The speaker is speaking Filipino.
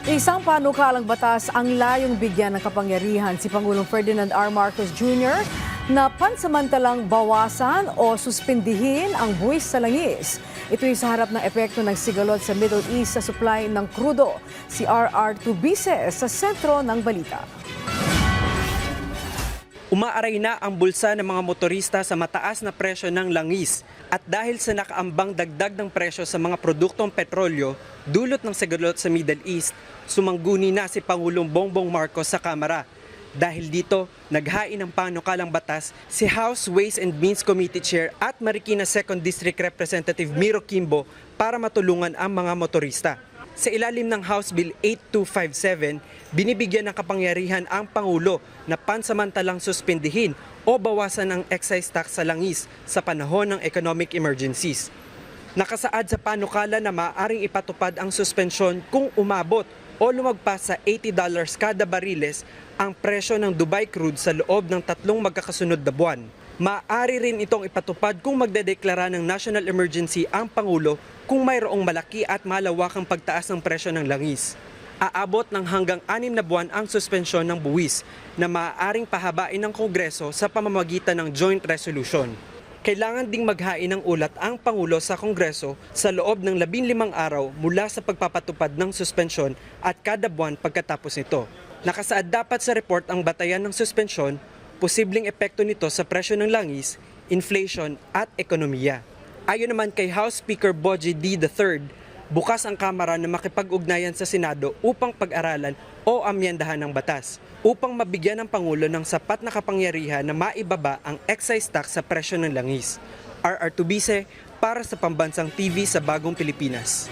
Isang panukalang batas ang layong bigyan ng kapangyarihan si Pangulong Ferdinand R. Marcos Jr. na pansamantalang bawasan o suspindihin ang buwis sa langis. Ito'y sa harap ng epekto ng sigalot sa Middle East sa supply ng krudo. Si R.R. Tubise sa sentro ng balita. Umaaray na ang bulsa ng mga motorista sa mataas na presyo ng langis at dahil sa nakaambang dagdag ng presyo sa mga produktong petrolyo dulot ng sigalot sa Middle East, sumangguni na si Pangulong Bongbong Marcos sa Kamara. Dahil dito, naghain ng panukalang batas si House Ways and Means Committee Chair at Marikina 2nd District Representative Miro Kimbo para matulungan ang mga motorista. Sa ilalim ng House Bill 8257, binibigyan ng kapangyarihan ang Pangulo na pansamantalang suspindihin o bawasan ang excise tax sa langis sa panahon ng economic emergencies. Nakasaad sa panukala na maaaring ipatupad ang suspensyon kung umabot o lumagpas sa $80 kada bariles ang presyo ng Dubai crude sa loob ng 3 magkakasunod na buwan. Maaari rin itong ipatupad kung magdedeklara ng national emergency ang Pangulo kung mayroong malaki at malawakang pagtaas ng presyo ng langis. Aabot ng hanggang 6 na buwan ang suspensyon ng buwis na maaaring pahabain ng Kongreso sa pamamagitan ng joint resolution. Kailangan ding maghain ng ulat ang Pangulo sa Kongreso sa loob ng 15 araw mula sa pagpapatupad ng suspensyon at kada buwan pagkatapos nito. Nakasaad dapat sa report ang batayan ng suspensyon, posibleng epekto nito sa presyo ng langis, inflation at ekonomiya. Ayon naman kay House Speaker Bogie D. III, bukas ang Kamara na makipag-ugnayan sa Senado upang pag-aralan o amyendahan ng batas upang mabigyan ng Pangulo ng sapat na kapangyarihan na maibaba ang excise tax sa presyo ng langis. R.R. Tubise para sa Pambansang TV sa Bagong Pilipinas.